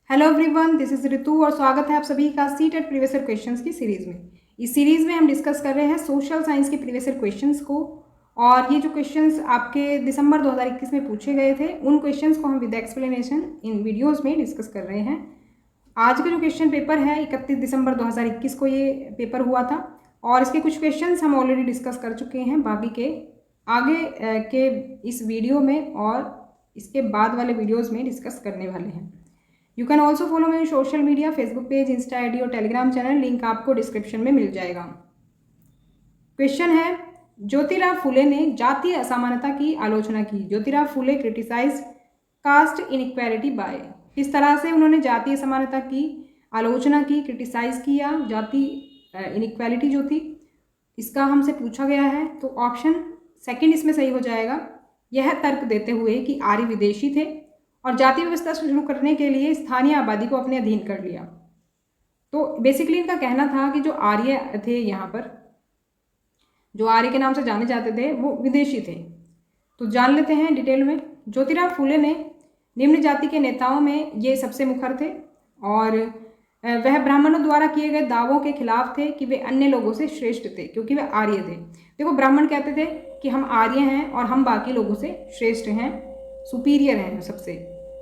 Hello everyone, this is ऋतु और स्वागत है आप सभी का सीटेट प्रीवियस ईयर क्वेश्चंस की सीरीज में। इस सीरीज में हम डिस्कस कर रहे हैं सोशल साइंस के प्रीवियस ईयर क्वेश्चंस को। और ये जो क्वेश्चंस आपके दिसंबर 2021 में पूछे गए थे उन क्वेश्चंस को हम विद एक्सप्लेनेशन इन वीडियोस में डिस्कस कर रहे हैं। आज का जो क्वेश्चन पेपर है 31 दिसंबर 2021 को ये पेपर हुआ था और इसके कुछ क्वेश्चंस हम ऑलरेडी डिस्कस कर चुके हैं। बाकी के आगे के इस वीडियो में और इसके बाद वाले वीडियोज़ में डिस्कस करने वाले हैं। यू कैन ऑल्सो फॉलो मेरी social media, Facebook page, Insta ID और टेलीग्राम चैनल, लिंक आपको डिस्क्रिप्शन में मिल जाएगा। क्वेश्चन है, ज्योतिराव फुले ने जातीय असमानता की आलोचना की। Jyotirao Phule criticise cast inequality bye. किस तरह से उन्होंने जातीय असमानता की आलोचना की, क्रिटिसाइज किया जाति इनइक्वालिटी जो थी, इसका हमसे पूछा गया है। तो ऑप्शन सेकंड इसमें सही हो जाएगा। यह तर्क देते हुए कि आर्य विदेशी थे और जाति व्यवस्था शुरू करने के लिए स्थानीय आबादी को अपने अधीन कर लिया। तो बेसिकली इनका कहना था कि जो आर्य थे, यहाँ पर जो आर्य के नाम से जाने जाते थे वो विदेशी थे। तो जान लेते हैं डिटेल में। ज्योतिराव फुले ने निम्न जाति के नेताओं में ये सबसे मुखर थे और वह ब्राह्मणों द्वारा किए गए दावों के खिलाफ थे कि वे अन्य लोगों से श्रेष्ठ थे, क्योंकि वे आर्य थे। देखो, ब्राह्मण कहते थे कि हम आर्य हैं और हम बाकी लोगों से श्रेष्ठ हैं, सुपीरियर हैं सबसे।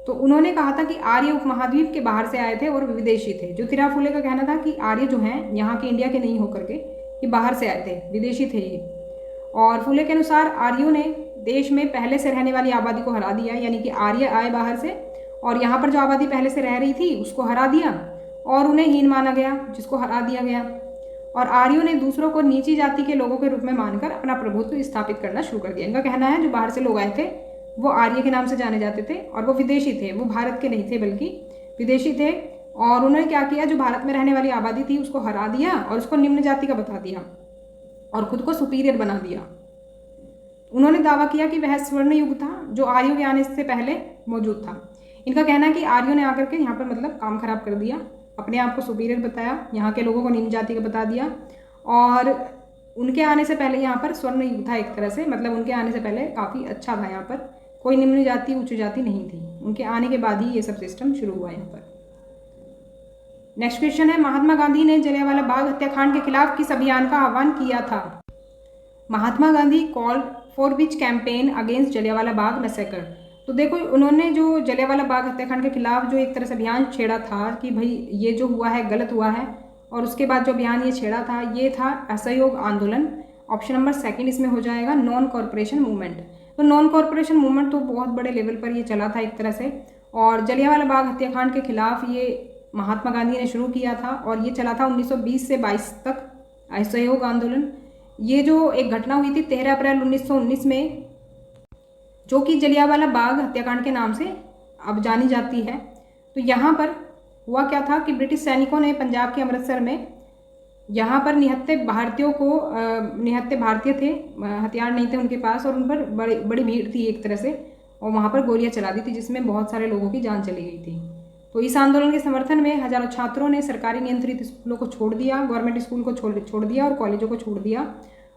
तो उन्होंने कहा था कि आर्य उपमहाद्वीप के बाहर से आए थे और विदेशी थे। ज्योतिराव फुले का कहना था कि आर्य जो हैं यहाँ के, इंडिया के नहीं होकर के, ये बाहर से आए थे, विदेशी थे ये। और फुले के अनुसार आर्यों ने देश में पहले से रहने वाली आबादी को हरा दिया, यानी कि आर्य आए बाहर से और यहाँ पर जो आबादी पहले से रह रही थी उसको हरा दिया और उन्हें हीन माना गया, जिसको हरा दिया गया। और आर्यों ने दूसरों को नीची जाति के लोगों के रूप में मानकर अपना प्रभुत्व स्थापित करना शुरू कर दिया। इनका कहना है जो बाहर से लोग आए थे वो आर्य के नाम से जाने जाते थे और वो विदेशी थे, वो भारत के नहीं थे बल्कि विदेशी थे। और उन्होंने क्या किया, जो भारत में रहने वाली आबादी थी उसको हरा दिया और उसको निम्न जाति का बता दिया और खुद को सुपीरियर बना दिया। उन्होंने दावा किया कि वह स्वर्ण युग था जो आर्यों के आने से पहले मौजूद था। इनका कहना है कि आर्यों ने आकर के यहाँ पर मतलब काम खराब कर दिया, अपने आप को सुपीरियर बताया, यहाँ के लोगों को निम्न जाति का बता दिया। और उनके आने से पहले यहाँ पर स्वर्ण युग था एक तरह से, मतलब उनके आने से पहले काफ़ी अच्छा था, यहाँ पर कोई निम्न जाति उच्च जाति नहीं थी। उनके आने के बाद ही ये सब सिस्टम शुरू हुआ यहाँ पर। नेक्स्ट क्वेश्चन है, महात्मा गांधी ने जलियांवाला बाग हत्याकांड के खिलाफ किस अभियान का आह्वान किया था? Mahatma Gandhi called for which campaign against Jallianwala Bagh massacre. तो देखो, उन्होंने जो जलियांवाला बाग हत्याकांड के खिलाफ जो एक तरह से अभियान छेड़ा था कि भाई ये जो हुआ है गलत हुआ है, और उसके बाद जो अभियान ये छेड़ा था ये था असहयोग आंदोलन। ऑप्शन नंबर सेकंड इसमें हो जाएगा नॉन कॉरपोरेशन मूवमेंट। तो नॉन कॉरपोरेशन मूवमेंट तो बहुत बड़े लेवल पर ये चला था एक तरह से, और जलियांवाला बाग हत्याकांड के खिलाफ ये महात्मा गांधी ने शुरू किया था और ये चला था 1920 से 22 तक असहयोग आंदोलन। ये जो एक घटना हुई थी 13 अप्रैल 1919 में, जो कि जलियांवाला बाग हत्याकांड के नाम से अब जानी जाती है। तो यहाँ पर हुआ क्या था कि ब्रिटिश सैनिकों ने पंजाब के अमृतसर में यहाँ पर निहत्थे भारतीयों को, निहत्थे भारतीय थे, हथियार नहीं थे उनके पास और उन पर बड़ी भीड़ थी एक तरह से, और वहाँ पर गोलियाँ चला दी थी जिसमें बहुत सारे लोगों की जान चली गई थी। तो इस आंदोलन के समर्थन में हजारों छात्रों ने सरकारी नियंत्रित स्कूलों को छोड़ दिया, गवर्नमेंट स्कूल को छोड़ दिया और कॉलेजों को छोड़ दिया।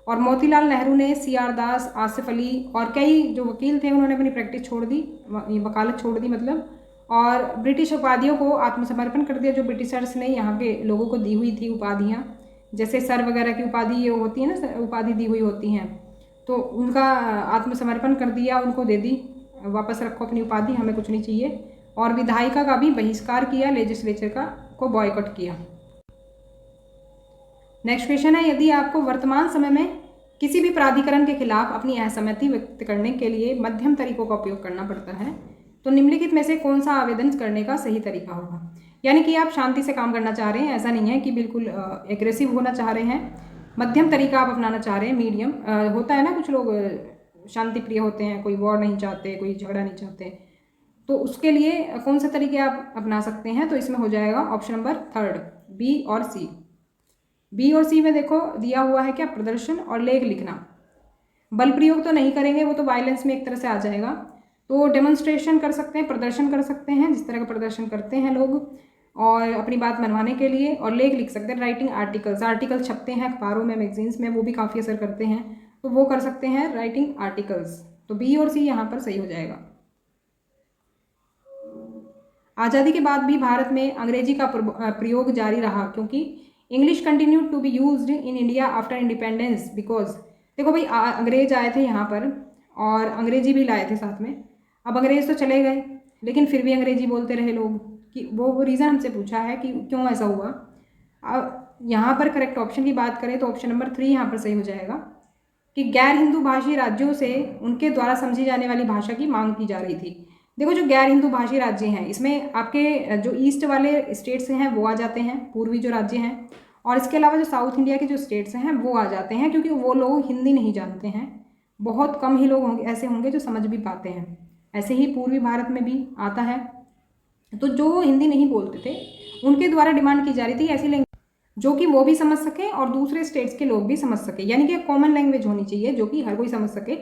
और मोतीलाल नेहरू ने, CR दास, आसिफ अली और कई जो वकील थे उन्होंने अपनी प्रैक्टिस छोड़ दी, वकालत छोड़ दी मतलब, और ब्रिटिश उपाधियों को आत्मसमर्पण कर दिया जो ब्रिटिशर्स ने यहाँ के लोगों को दी हुई थी उपाधियाँ, जैसे सर वगैरह की उपाधि ये होती है ना, उपाधि दी हुई होती हैं, तो उनका आत्मसमर्पण कर दिया, उनको दे दी, वापस रखो अपनी उपाधि, हमें कुछ नहीं चाहिए। और विधायिका का भी बहिष्कार किया, लेजिस्लेचर का को बॉयकॉट किया। नेक्स्ट क्वेश्चन है, यदि आपको वर्तमान समय में किसी भी प्राधिकरण के खिलाफ अपनी असहमति व्यक्त करने के लिए मध्यम तरीकों का उपयोग करना पड़ता है तो निम्नलिखित में से कौन सा आवेदन करने का सही तरीका होगा? यानी कि आप शांति से काम करना चाह रहे हैं, ऐसा नहीं है कि बिल्कुल एग्रेसिव होना चाह रहे हैं, मध्यम तरीका आप अपनाना चाह रहे हैं, मीडियम। होता है ना, कुछ लोग शांति प्रिय होते हैं, कोई वॉर नहीं चाहते, कोई झगड़ा नहीं चाहते, तो उसके लिए कौन से तरीके आप अपना सकते हैं? तो इसमें हो जाएगा ऑप्शन नंबर थर्ड, बी और सी। बी और सी में देखो दिया हुआ है क्या, प्रदर्शन और लेख लिखना। बल प्रयोग तो नहीं करेंगे, वो तो वायलेंस में एक तरह से आ जाएगा। तो डेमोन्स्ट्रेशन कर सकते हैं, प्रदर्शन कर सकते हैं, जिस तरह का प्रदर्शन करते हैं लोग और अपनी बात मनवाने के लिए, और लेख लिख सकते हैं, राइटिंग आर्टिकल्स, आर्टिकल छपते हैं अखबारों में, मैगजीन्स में, वो भी काफ़ी असर करते हैं, तो वो कर सकते हैं राइटिंग आर्टिकल्स। तो बी और सी यहाँ पर सही हो जाएगा। आज़ादी के बाद भी भारत में अंग्रेजी का प्रयोग जारी रहा क्योंकि English continued to be used in India after independence because देखो भाई अंग्रेज आए थे यहाँ पर और अंग्रेजी भी लाए थे साथ में। अब अंग्रेज तो चले गए लेकिन फिर भी अंग्रेजी बोलते रहे लोग, कि वो रीज़न हमसे पूछा है कि क्यों ऐसा हुआ। अब यहाँ पर करेक्ट ऑप्शन की बात करें तो ऑप्शन नंबर 3 यहाँ पर सही हो जाएगा कि गैर हिंदू भाषी राज्यों से उनके द्वारा समझी जाने वाली भाषा की मांग की जा रही थी। देखो जो गैर हिंदू भाषी राज्य हैं इसमें आपके जो ईस्ट वाले स्टेट्स हैं वो आ जाते हैं, पूर्वी जो राज्य हैं, और इसके अलावा जो साउथ इंडिया के जो स्टेट्स हैं वो आ जाते हैं क्योंकि वो लोग हिंदी नहीं जानते हैं। बहुत कम ही लोग होंगे ऐसे होंगे जो समझ भी पाते हैं। ऐसे ही पूर्वी भारत में भी आता है। तो जो हिंदी नहीं बोलते थे उनके द्वारा डिमांड की जा रही थी ऐसी लैंग्वेज जो कि वो भी समझ सके और दूसरे स्टेट्स के लोग भी समझ सके, यानी कि कॉमन लैंग्वेज होनी चाहिए जो कि हर कोई समझ सके।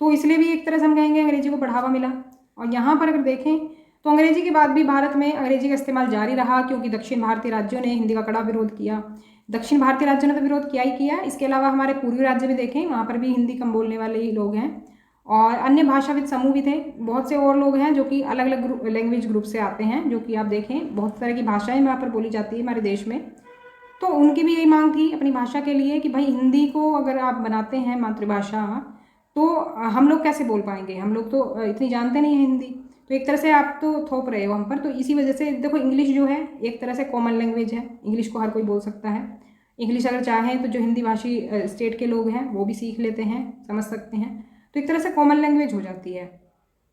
तो इसलिए भी एक तरह से हम कहेंगे अंग्रेजी को बढ़ावा मिला। और यहाँ पर अगर देखें तो अंग्रेजी के बाद भी भारत में अंग्रेजी का इस्तेमाल जारी रहा क्योंकि दक्षिण भारतीय राज्यों ने हिंदी का कड़ा विरोध किया। दक्षिण भारतीय राज्यों ने तो विरोध किया ही किया, इसके अलावा हमारे पूर्वी राज्य भी देखें वहाँ पर भी हिंदी कम बोलने वाले ही लोग हैं और अन्य भाषाविद समूह भी थे, बहुत से और लोग हैं जो कि अलग अलग लैंग्वेज ग्रुप से आते हैं, जो कि आप देखें बहुत तरह की भाषाएं वहाँ पर बोली जाती है हमारे देश में। तो उनकी भी यही मांग थी अपनी भाषा के लिए कि भाई हिंदी को अगर आप बनाते हैं मातृभाषा तो हम लोग कैसे बोल पाएंगे, हम लोग तो इतनी जानते नहीं हैं हिंदी। तो एक तरह से आप तो थोप रहे हो हम पर। तो इसी वजह से देखो इंग्लिश जो है एक तरह से कॉमन लैंग्वेज है, इंग्लिश को हर कोई बोल सकता है। इंग्लिश अगर चाहें तो जो हिंदी भाषी स्टेट के लोग हैं वो भी सीख लेते हैं, समझ सकते हैं। तो एक तरह से कॉमन लैंग्वेज हो जाती है,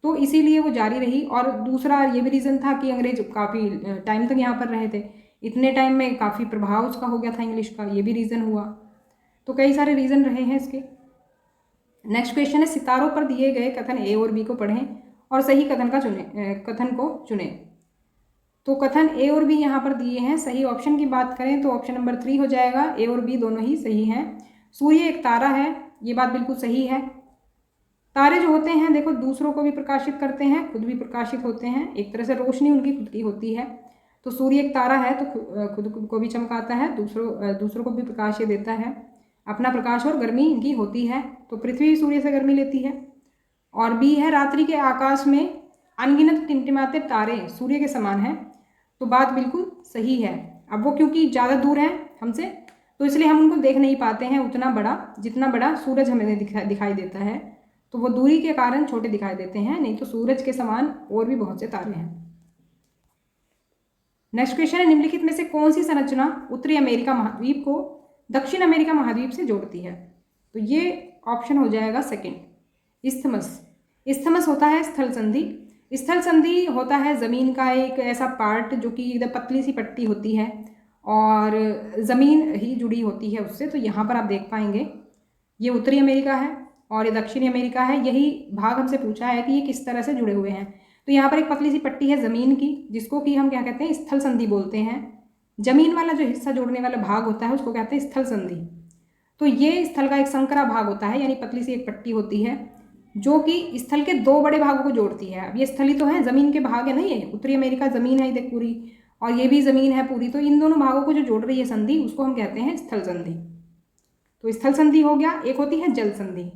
तो इसीलिए वो जारी रही। और दूसरा ये भी रीज़न था कि अंग्रेज काफ़ी टाइम तक यहाँ पर रहे थे, इतने टाइम में काफ़ी प्रभाव उसका हो गया था इंग्लिश का, ये भी रीज़न हुआ। तो कई सारे रीज़न रहे हैं इसके। नेक्स्ट क्वेश्चन है सितारों पर दिए गए कथन ए और बी को पढ़ें और सही कथन को चुनें। तो कथन ए और बी यहाँ पर दिए हैं। सही ऑप्शन की बात करें तो ऑप्शन नंबर 3 हो जाएगा, ए और बी दोनों ही सही हैं। सूर्य एक तारा है, ये बात बिल्कुल सही है। तारे जो होते हैं देखो दूसरों को भी प्रकाशित करते हैं, खुद भी प्रकाशित होते हैं, एक तरह से रोशनी उनकी खुद की होती है। तो सूर्य एक तारा है तो खुद को भी चमकाता है, दूसरों को भी प्रकाश देता है, अपना प्रकाश और गर्मी इनकी होती है। तो पृथ्वी सूर्य से गर्मी लेती है। और बी है रात्रि के आकाश में अनगिनत टिमटिमाते तारे सूर्य के समान हैं, तो बात बिल्कुल सही है। अब वो क्योंकि ज़्यादा दूर हैं हमसे तो इसलिए हम उनको देख नहीं पाते हैं उतना बड़ा, जितना बड़ा सूरज हमें दिखाई देता है, तो वो दूरी के कारण छोटे दिखाई देते हैं, नहीं तो सूरज के समान और भी बहुत से तारे हैं। नेक्स्ट क्वेश्चन है निम्नलिखित में से कौन सी संरचना उत्तरी अमेरिका महाद्वीप को दक्षिण अमेरिका महाद्वीप से जोड़ती है। तो ये ऑप्शन हो जाएगा सेकंड, इस्थमस। इस्थमस होता है स्थल संधि। स्थल संधि होता है ज़मीन का एक ऐसा पार्ट जो कि एकदम पतली सी पट्टी होती है और ज़मीन ही जुड़ी होती है उससे। तो यहाँ पर आप देख पाएंगे ये उत्तरी अमेरिका है और ये दक्षिणी अमेरिका है। यही भाग हमसे पूछा है कि ये किस तरह से जुड़े हुए हैं। तो यहाँ पर एक पतली सी पट्टी है ज़मीन की जिसको कि हम क्या कहते हैं स्थल संधि बोलते हैं। जमीन वाला जो हिस्सा जोड़ने वाला भाग होता है उसको कहते हैं स्थल संधि। तो ये स्थल का एक संकरा भाग होता है, यानी पतली सी एक पट्टी होती है जो कि स्थल के दो बड़े भागों को जोड़ती है। अब ये स्थल ही तो है, ज़मीन के भाग है नहीं, ये उत्तरी अमेरिका ज़मीन है देख पूरी और ये भी ज़मीन है पूरी। तो इन दोनों भागों को जो जोड़ रही है संधि उसको हम कहते हैं स्थल संधि। तो स्थल संधि हो गया। एक होती है जल संधि।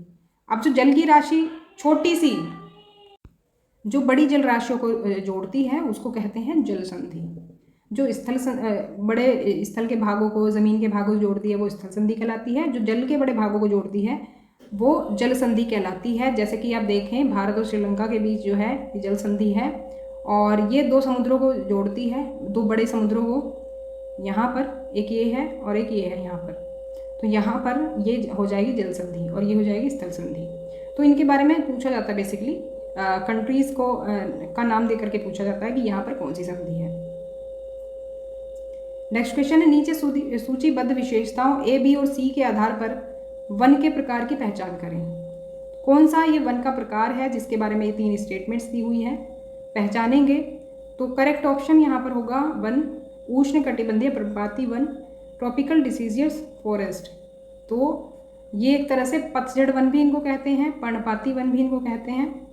अब जो जल की राशि छोटी सी जो बड़ी जल राशियों को जोड़ती है उसको कहते हैं जल संधि। जो बड़े स्थल के भागों को ज़मीन के भागों को जोड़ती है वो स्थल संधि कहलाती है। जो जल के बड़े भागों को जोड़ती है वो जल संधि कहलाती है। जैसे कि आप देखें भारत और श्रीलंका के बीच जो है ये जल संधि है और ये दो समुद्रों को जोड़ती है, दो बड़े समुद्रों को। यहाँ पर एक ये है और एक ये है यहाँ पर। तो यहाँ पर ये हो जाएगी जल संधि और ये हो जाएगी स्थल संधि। तो इनके बारे में पूछा जाता है बेसिकली कंट्रीज़ को का नाम दे करके पूछा जाता है कि यहाँ पर कौन सी संधि है। नेक्स्ट क्वेश्चन है नीचे सूचीबद्ध विशेषताओं ए, बी और सी के आधार पर वन के प्रकार की पहचान करें। कौन सा ये वन का प्रकार है जिसके बारे में ये 3 स्टेटमेंट्स दी हुई हैं, पहचानेंगे। तो करेक्ट ऑप्शन यहाँ पर होगा वन उष्णकटिबंधीय पर्णपाती वन, ट्रॉपिकल डिसीजियस फॉरेस्ट। तो ये एक तरह से पतझड़ वन भी इनको कहते हैं, पर्णपाती वन भी इनको कहते हैं।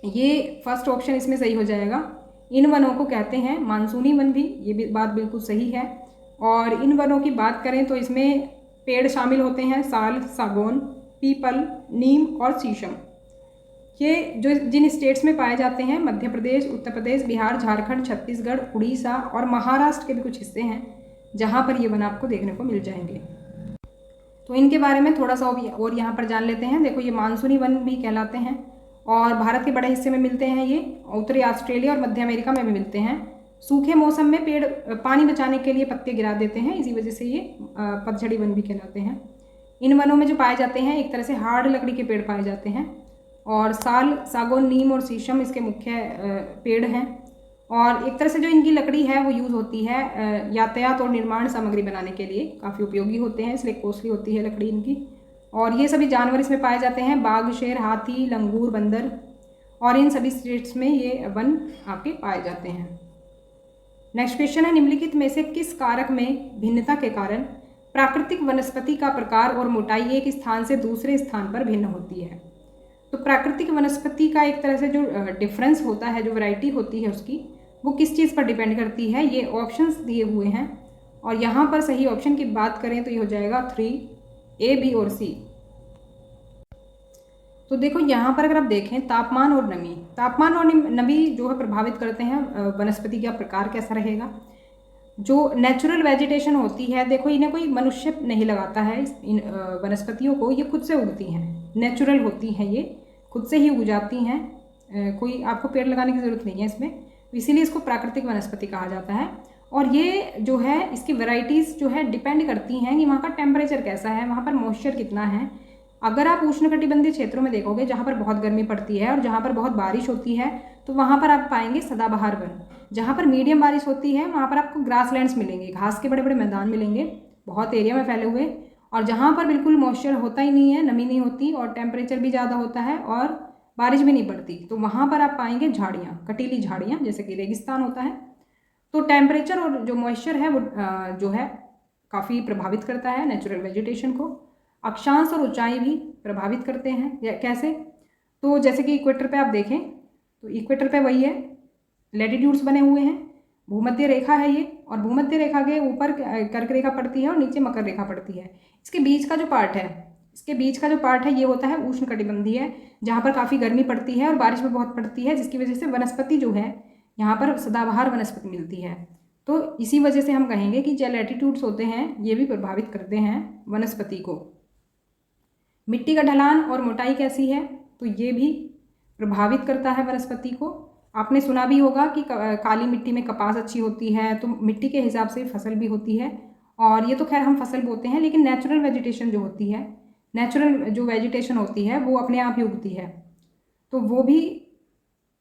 ये फर्स्ट ऑप्शन इसमें सही हो जाएगा। इन वनों को कहते हैं मानसूनी वन भी, ये भी बात बिल्कुल सही है। और इन वनों की बात करें तो इसमें पेड़ शामिल होते हैं साल, सागौन, पीपल, नीम और शीशम। ये जो जिन स्टेट्स में पाए जाते हैं, मध्य प्रदेश, उत्तर प्रदेश, बिहार, झारखंड, छत्तीसगढ़, उड़ीसा और महाराष्ट्र के भी कुछ हिस्से हैं जहाँ पर ये वन आपको देखने को मिल जाएंगे। तो इनके बारे में थोड़ा सा और यहाँ पर जान लेते हैं। देखो, ये मानसूनी वन भी कहलाते हैं और भारत के बड़े हिस्से में मिलते हैं ये। उत्तरी ऑस्ट्रेलिया और मध्य अमेरिका में भी मिलते हैं। सूखे मौसम में पेड़ पानी बचाने के लिए पत्ते गिरा देते हैं, इसी वजह से ये पतझड़ी वन भी कहलाते हैं। इन वनों में जो पाए जाते हैं, एक तरह से हार्ड लकड़ी के पेड़ पाए जाते हैं और साल, सागौन, नीम और शीशम इसके मुख्य पेड़ हैं। और एक तरह से जो इनकी लकड़ी है वो यूज़ होती है यातायात और निर्माण सामग्री बनाने के लिए, काफ़ी उपयोगी होते हैं, इसलिए कॉस्टली होती है लकड़ी इनकी। और ये सभी जानवर इसमें पाए जाते हैं, बाघ, शेर, हाथी, लंगूर, बंदर, और इन सभी स्टेट्स में ये वन आपके पाए जाते हैं। नेक्स्ट क्वेश्चन है, निम्नलिखित में से किस कारक में भिन्नता के कारण प्राकृतिक वनस्पति का प्रकार और मोटाई एक स्थान से दूसरे स्थान पर भिन्न होती है? तो प्राकृतिक वनस्पति का एक तरह से जो डिफरेंस होता है, जो वैरायटी होती है उसकी, वो किस चीज़ पर डिपेंड करती है? ये ऑप्शंस दिए हुए हैं और यहाँ पर सही ऑप्शन की बात करें तो ये हो जाएगा 3, A, B और C। तो देखो, यहाँ पर अगर आप देखें, तापमान और नमी, तापमान और नमी जो है प्रभावित करते हैं वनस्पति का प्रकार कैसा रहेगा। जो नेचुरल वेजिटेशन होती है, देखो इन्हें कोई मनुष्य नहीं लगाता है, इन वनस्पतियों को, ये खुद से उगती हैं, नेचुरल होती हैं, ये खुद से ही उग जाती हैं, कोई आपको पेड़ लगाने की ज़रूरत नहीं है इसमें, इसीलिए इसको प्राकृतिक वनस्पति कहा जाता है। और ये जो है इसकी वैरायटीज़ जो है डिपेंड करती हैं कि वहाँ का टेम्परेचर कैसा है, वहाँ पर मॉइस्चर कितना है। अगर आप उष्णकटिबंधीय क्षेत्रों में देखोगे जहाँ पर बहुत गर्मी पड़ती है और जहाँ पर बहुत बारिश होती है, तो वहाँ पर आप पाएंगे सदाबहार वन। जहाँ पर मीडियम बारिश होती है वहाँ पर आपको ग्रासलैंड्स मिलेंगे, घास के बड़े बड़े मैदान मिलेंगे, बहुत एरिया में फैले हुए। और जहाँ पर बिल्कुल मॉइस्चर होता ही नहीं है, नमी नहीं होती और टेम्परेचर भी ज़्यादा होता है और बारिश भी नहीं पड़ती, तो वहाँ पर आप पाएंगे झाड़ियाँ, कटीली झाड़ियाँ, जैसे कि रेगिस्तान होता है। तो टेम्परेचर और जो मॉइस्चर है वो जो है काफ़ी प्रभावित करता है नेचुरल वेजिटेशन को। अक्षांश और ऊंचाई भी प्रभावित करते हैं। कैसे? तो जैसे कि इक्वेटर पे आप देखें तो इक्वेटर पे वही है, लैटिट्यूड्स बने हुए हैं, भूमध्य रेखा है ये, और भूमध्य रेखा के ऊपर कर्क रेखा पड़ती है और नीचे मकर रेखा पड़ती है। इसके बीच का जो पार्ट है ये होता है उष्णकटिबंधीय, जहाँ पर काफ़ी गर्मी पड़ती है और बारिश भी बहुत पड़ती है, जिसकी वजह से वनस्पति जो है यहाँ पर सदाबहार वनस्पति मिलती है। तो इसी वजह से हम कहेंगे कि जो लैटिट्यूड्स होते हैं ये भी प्रभावित करते हैं वनस्पति को। मिट्टी का ढलान और मोटाई कैसी है, तो ये भी प्रभावित करता है वनस्पति को। आपने सुना भी होगा कि काली मिट्टी में कपास अच्छी होती है, तो मिट्टी के हिसाब से फसल भी होती है। और ये तो खैर हम फसल बोते हैं, लेकिन नेचुरल वेजिटेशन जो होती है, नेचुरल जो वेजिटेशन होती है वो अपने आप ही उगती है, तो वो भी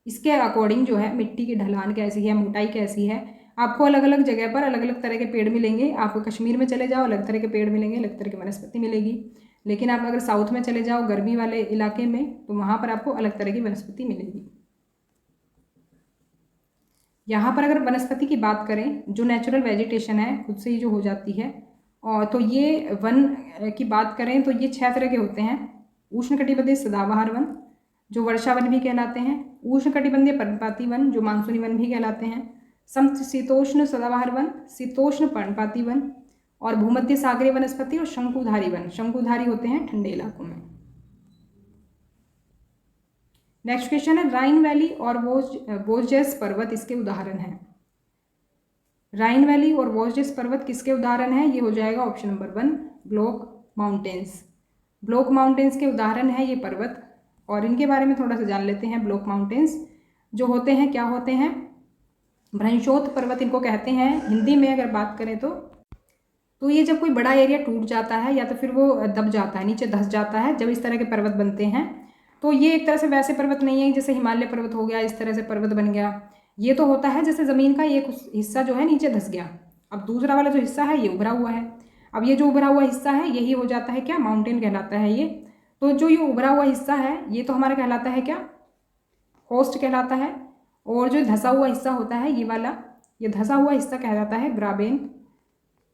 इसके अकॉर्डिंग जो है मिट्टी की ढलान कैसी है, मोटाई कैसी है। आपको अलग अलग जगह पर अलग अलग तरह के पेड़ मिलेंगे। आप कश्मीर में चले जाओ, अलग तरह के पेड़ मिलेंगे, अलग तरह की वनस्पति मिलेगी। लेकिन आप अगर साउथ में चले जाओ, गर्मी वाले इलाके में, तो वहाँ पर आपको अलग तरह की वनस्पति मिलेगी। यहाँ पर अगर वनस्पति की बात करें, जो नेचुरल वेजिटेशन है खुद से ही जो हो जाती है, और तो ये वन की बात करें तो ये 6 तरह के होते हैं। उष्णकटिबंधीय सदाबहार वन, जो वर्षा वन भी कहलाते हैं, उष्णकटिबंधीय पर्णपाती वन, जो मानसूनी वन भी कहलाते हैं, समशीतोष्ण सदाबहार वन, शीतोष्ण पर्णपाती वन, और भूमध्य सागरीय वनस्पति और शंकुधारी वन। शंकुधारी होते हैं ठंडे इलाकों में। नेक्स्ट क्वेश्चन है, राइन वैली और वोल्जेस पर्वत इसके उदाहरण हैं। राइन वैली और वोल्जेस पर्वत किसके उदाहरण हैं? ये हो जाएगा option number 1, block mountains. Block mountains के उदाहरण है ये पर्वत, और इनके बारे में थोड़ा सा जान लेते हैं। ब्लॉक माउंटेन्स जो होते हैं क्या होते हैं? भ्रंशोत्थ पर्वत इनको कहते हैं हिंदी में अगर बात करें तो ये जब कोई बड़ा एरिया टूट जाता है या तो फिर वो दब जाता है, नीचे धंस जाता है, जब इस तरह के पर्वत बनते हैं। तो ये एक तरह से वैसे पर्वत नहीं है जैसे हिमालय पर्वत हो गया, इस तरह से पर्वत बन गया। ये तो होता है जैसे ज़मीन का एक हिस्सा जो है नीचे धंस गया, अब दूसरा वाला जो हिस्सा है ये उभरा हुआ है। अब ये जो उभरा हुआ हिस्सा है यही हो जाता है क्या? माउंटेन कहलाता है ये। तो जो ये उभरा हुआ हिस्सा है ये तो हमारा कहलाता है क्या? होस्ट कहलाता है। और जो धंसा हुआ हिस्सा होता है ये वाला, ये धंसा हुआ हिस्सा कहलाता है ग्राबेन,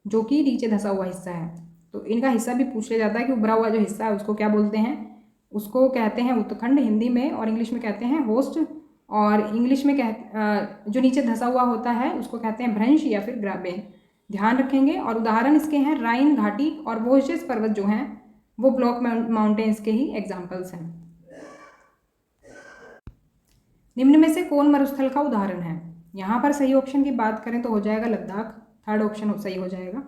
जो कि नीचे धंसा हुआ हिस्सा है। तो इनका हिस्सा भी पूछ लिया जाता है कि उभरा हुआ जो हिस्सा है उसको क्या बोलते हैं? उसको कहते हैं उत्तखंड हिंदी में, और इंग्लिश में कहते हैं होस्ट, और इंग्लिश में जो नीचे धंसा हुआ होता है उसको कहते हैं भ्रंश या फिर ग्राबेन। ध्यान रखेंगे। और उदाहरण इसके हैं राइन घाटी और वोल्जेस पर्वत जो हैं वो ब्लॉक माउंटेन्स के ही एग्जाम्पल्स हैं। निम्न में से कौन मरुस्थल का उदाहरण है? यहाँ पर सही ऑप्शन की बात करें तो हो जाएगा लद्दाख, थर्ड ऑप्शन सही हो जाएगा।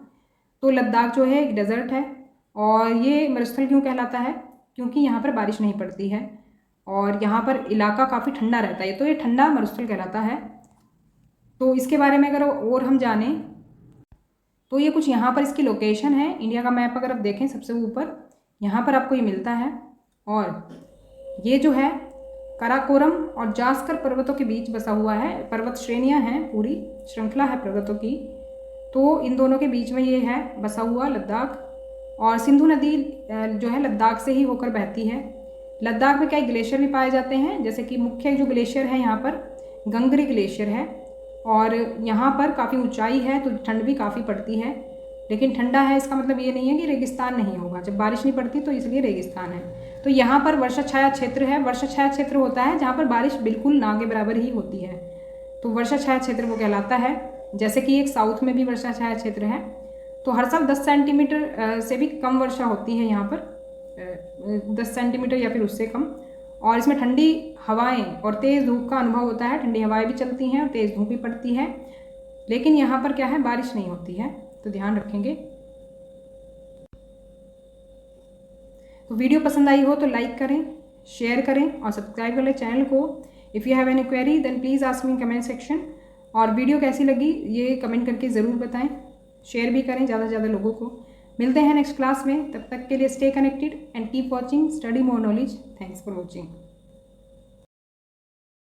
तो लद्दाख जो है एक डेजर्ट है और ये मरुस्थल क्यों कहलाता है? क्योंकि यहाँ पर बारिश नहीं पड़ती है और यहाँ पर इलाका काफ़ी ठंडा रहता है, तो ये ठंडा मरुस्थल कहलाता है। तो इसके बारे में अगर और हम जानें तो ये कुछ यहाँ पर इसकी लोकेशन है। इंडिया का मैप अगर आप देखें सबसे ऊपर यहाँ पर आपको ये मिलता है और ये जो है काराकोरम और जास्कर पर्वतों के बीच बसा हुआ है। पर्वत श्रेणियाँ हैं, पूरी श्रृंखला है पर्वतों की, तो इन दोनों के बीच में ये है बसा हुआ लद्दाख। और सिंधु नदी जो है लद्दाख से ही होकर बहती है। लद्दाख में कई ग्लेशियर भी पाए जाते हैं, जैसे कि मुख्य जो ग्लेशियर है यहाँ पर गंगरी ग्लेशियर है और यहाँ पर काफ़ी ऊंचाई है तो ठंड भी काफ़ी पड़ती है। लेकिन ठंडा है इसका मतलब ये नहीं है कि रेगिस्तान नहीं होगा, जब बारिश नहीं पड़ती तो इसलिए रेगिस्तान है। तो यहाँ पर वर्षा छाया क्षेत्र है। वर्षा छाया क्षेत्र होता है जहाँ पर बारिश बिल्कुल ना के बराबर ही होती है, तो वर्षा छाया क्षेत्र वो कहलाता है। जैसे कि एक साउथ में भी वर्षा छाया क्षेत्र है, तो हर साल 10 सेंटीमीटर से भी कम वर्षा होती है यहाँ पर, 10 सेंटीमीटर या फिर उससे कम। और इसमें ठंडी हवाएं और तेज़ धूप का अनुभव होता है। ठंडी हवाएं भी चलती हैं और तेज़ धूप भी पड़ती है, लेकिन यहाँ पर क्या है, बारिश नहीं होती है, तो ध्यान रखेंगे। तो वीडियो पसंद आई हो तो लाइक करें, शेयर करें और सब्सक्राइब कर लें चैनल को। If you have any query then please ask me in comment section. और वीडियो कैसी लगी ये कमेंट करके ज़रूर बताएं, शेयर भी करें ज़्यादा से ज़्यादा लोगों को। मिलते हैं नेक्स्ट क्लास में, तब तक के लिए stay connected and keep watching study more knowledge. Thanks for watching.